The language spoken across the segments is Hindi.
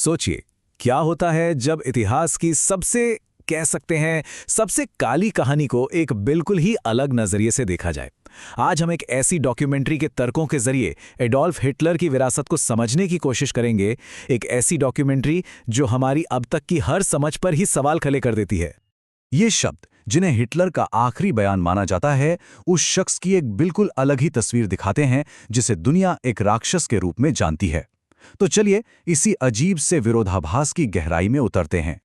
सोचिए, क्या होता है जब इतिहास की सबसे कह सकते हैं सबसे काली कहानी को एक बिल्कुल ही अलग नजरिए से देखा जाए। आज हम एक ऐसी डॉक्यूमेंट्री के तर्कों के जरिए एडोल्फ हिटलर की विरासत को समझने की कोशिश करेंगे। एक ऐसी डॉक्यूमेंट्री जो हमारी अब तक की हर समझ पर ही सवाल खड़े कर देती है। ये शब्द जिन्हें हिटलर का आखिरी बयान माना जाता है, उस शख्स की एक बिल्कुल अलग ही तस्वीर दिखाते हैं जिसे दुनिया एक राक्षस के रूप में जानती है। तो चलिए इसी अजीब से विरोधाभास की गहराई में उतरते हैं।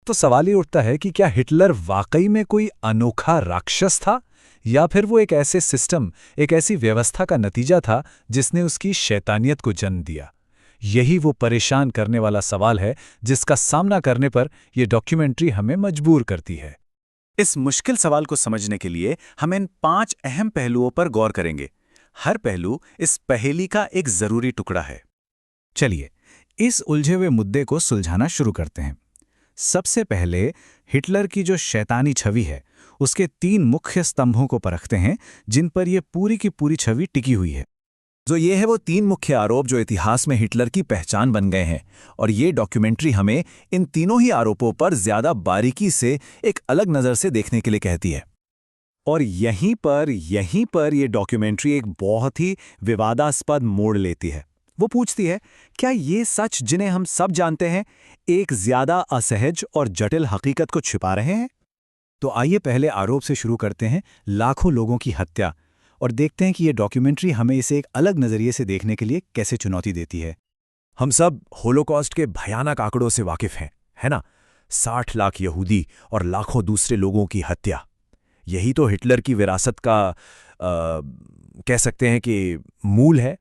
तो सवाल ये उठता है कि क्या हिटलर वाकई में कोई अनोखा राक्षस था, या फिर वो एक ऐसे सिस्टम, एक ऐसी व्यवस्था का नतीजा था जिसने उसकी शैतानियत को जन्म दिया। यही वो परेशान करने वाला सवाल है जिसका सामना करने पर यह डॉक्यूमेंट्री हमें मजबूर करती है। इस मुश्किल सवाल को समझने के लिए हम इन 5 अहम पहलुओं पर गौर करेंगे। हर पहलू इस पहेली का एक जरूरी टुकड़ा है। चलिए इस उलझे हुए मुद्दे को सुलझाना शुरू करते हैं। सबसे पहले हिटलर की जो शैतानी छवि है, उसके 3 मुख्य स्तंभों को परखते हैं जिन पर यह पूरी की पूरी छवि टिकी हुई है। जो ये है वो 3 मुख्य आरोप जो इतिहास में हिटलर की पहचान बन गए हैं, और ये डॉक्यूमेंट्री हमें इन तीनों ही आरोपों पर ज्यादा बारीकी से एक अलग नज़र से देखने के लिए कहती है। और यहीं पर ये डॉक्यूमेंट्री एक बहुत ही विवादास्पद मोड़ लेती है। वो पूछती है, क्या ये सच जिन्हें हम सब जानते हैं एक ज्यादा असहज और जटिल हकीकत को छिपा रहे हैं? तो आइए पहले आरोप से शुरू करते हैं, लाखों लोगों की हत्या, और देखते हैं कि ये डॉक्यूमेंट्री हमें इसे एक अलग नज़रिए से देखने के लिए कैसे चुनौती देती है। हम सब होलोकॉस्ट के भयानक आंकड़ों से वाकिफ हैं, है ना? 60 लाख यहूदी और लाखों दूसरे लोगों की हत्या। यही तो हिटलर की विरासत का कह सकते हैं कि मूल है।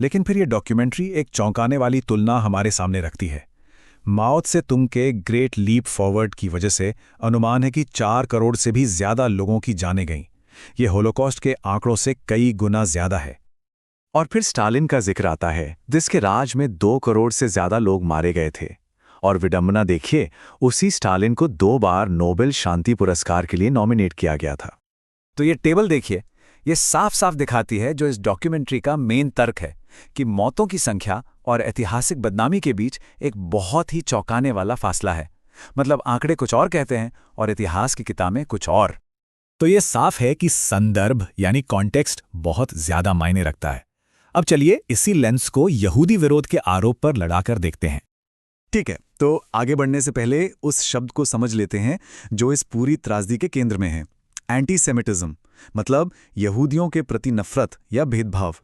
लेकिन फिर यह डॉक्यूमेंट्री एक चौंकाने वाली तुलना हमारे सामने रखती है। माओ त्से तुंग के ग्रेट लीप फॉरवर्ड की वजह से अनुमान है कि 4 करोड़ से भी ज्यादा लोगों की जानें गईं। ये होलोकॉस्ट के आंकड़ों से कई गुना ज्यादा है। और फिर स्टालिन का जिक्र आता है, जिसके राज में 2 करोड़ से ज्यादा लोग मारे गए थे। और विडंबना देखिए, उसी स्टालिन को 2 बार नोबेल शांति पुरस्कार के लिए नॉमिनेट किया गया था। तो ये टेबल देखिए, ये साफ साफ दिखाती है जो इस डॉक्यूमेंट्री का मेन तर्क है कि मौतों की संख्या और ऐतिहासिक बदनामी के बीच एक बहुत ही चौंकाने वाला फासला है। मतलब आंकड़े कुछ और कहते हैं और इतिहास की किताबें कुछ और। तो ये साफ है कि संदर्भ यानी कॉन्टेक्स्ट बहुत ज्यादा मायने रखता है। अब चलिए इसी लेंस को यहूदी विरोध के आरोप पर लड़ाकर देखते हैं। ठीक है, तो आगे बढ़ने से पहले उस शब्द को समझ लेते हैं जो इस पूरी त्रासदी के केंद्र में है, एंटीसेमिटिज्म, मतलब यहूदियों के प्रति नफरत या भेदभाव।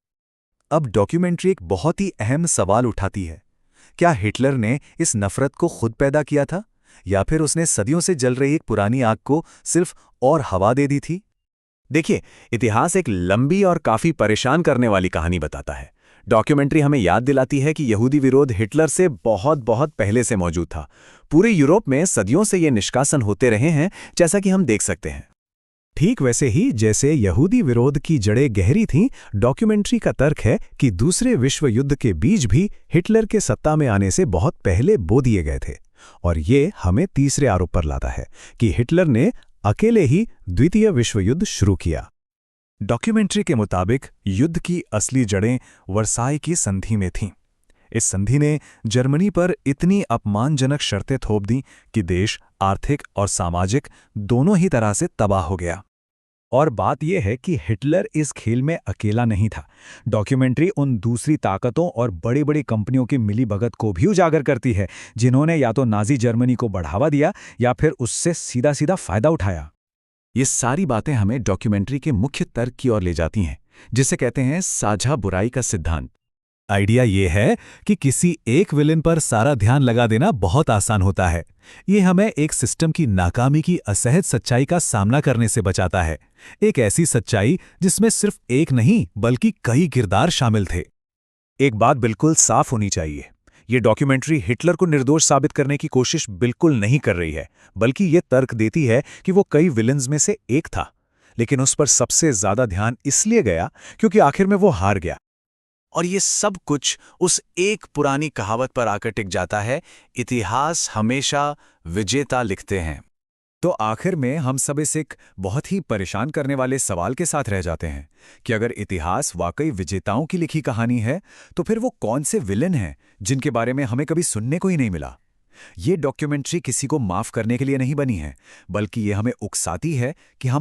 अब डॉक्यूमेंट्री एक बहुत ही अहम सवाल उठाती है, क्या हिटलर ने इस नफरत को खुद पैदा किया था, या फिर उसने सदियों से जल रही एक पुरानी आग को सिर्फ और हवा दे दी थी? देखिए, इतिहास एक लंबी और काफी परेशान करने वाली कहानी बताता है। डॉक्यूमेंट्री हमें याद दिलाती है कि यहूदी विरोध हिटलर से बहुत बहुत पहले से मौजूद था। पूरे यूरोप में सदियों से ये निष्कासन होते रहे हैं, जैसा कि हम देख सकते हैं। ठीक वैसे ही जैसे यहूदी विरोध की जड़ें गहरी थीं, डॉक्यूमेंट्री का तर्क है कि दूसरे विश्व युद्ध के बीज भी हिटलर के सत्ता में आने से बहुत पहले बो दिए गए थे। और ये हमें तीसरे आरोप पर लाता है कि हिटलर ने अकेले ही द्वितीय विश्व युद्ध शुरू किया। डॉक्यूमेंट्री के मुताबिक युद्ध की असली जड़ें वर्साई की संधि में थीं। इस संधि ने जर्मनी पर इतनी अपमानजनक शर्तें थोप दी कि देश आर्थिक और सामाजिक दोनों ही तरह से तबाह हो गया। और बात यह है कि हिटलर इस खेल में अकेला नहीं था। डॉक्यूमेंट्री उन दूसरी ताकतों और बड़ी बड़ी कंपनियों की मिलीभगत को भी उजागर करती है, जिन्होंने या तो नाजी जर्मनी को बढ़ावा दिया या फिर उससे सीधा सीधा फायदा उठाया। ये सारी बातें हमें डॉक्यूमेंट्री के मुख्य तर्क की ओर ले जाती हैं, जिसे कहते हैं साझा बुराई का सिद्धांत। आइडिया ये है कि किसी एक विलेन पर सारा ध्यान लगा देना बहुत आसान होता है। ये हमें एक सिस्टम की नाकामी की असहज सच्चाई का सामना करने से बचाता है, एक ऐसी सच्चाई जिसमें सिर्फ एक नहीं बल्कि कई किरदार शामिल थे। एक बात बिल्कुल साफ होनी चाहिए, ये डॉक्यूमेंट्री हिटलर को निर्दोष साबित करने की कोशिश बिल्कुल नहीं कर रही है, बल्कि ये तर्क देती है कि वो कई विलेन्स में से एक था। लेकिन उस पर सबसे ज्यादा ध्यान इसलिए गया क्योंकि आखिर में वो हार गया। और ये सब कुछ उस एक पुरानी कहावत पर आकर टिक जाता है, इतिहास हमेशा विजेता लिखते हैं। तो आखिर में हम सब इस एक बहुत ही परेशान करने वाले सवाल के साथ रह जाते हैं कि अगर इतिहास वाकई विजेताओं की लिखी कहानी है, तो फिर वो कौन से विलेन हैं जिनके बारे में हमें कभी सुनने को ही नहीं मिला। ये डॉक्यूमेंट्री किसी को माफ करने के लिए नहीं बनी है, बल्कि ये हमें उकसाती है कि हम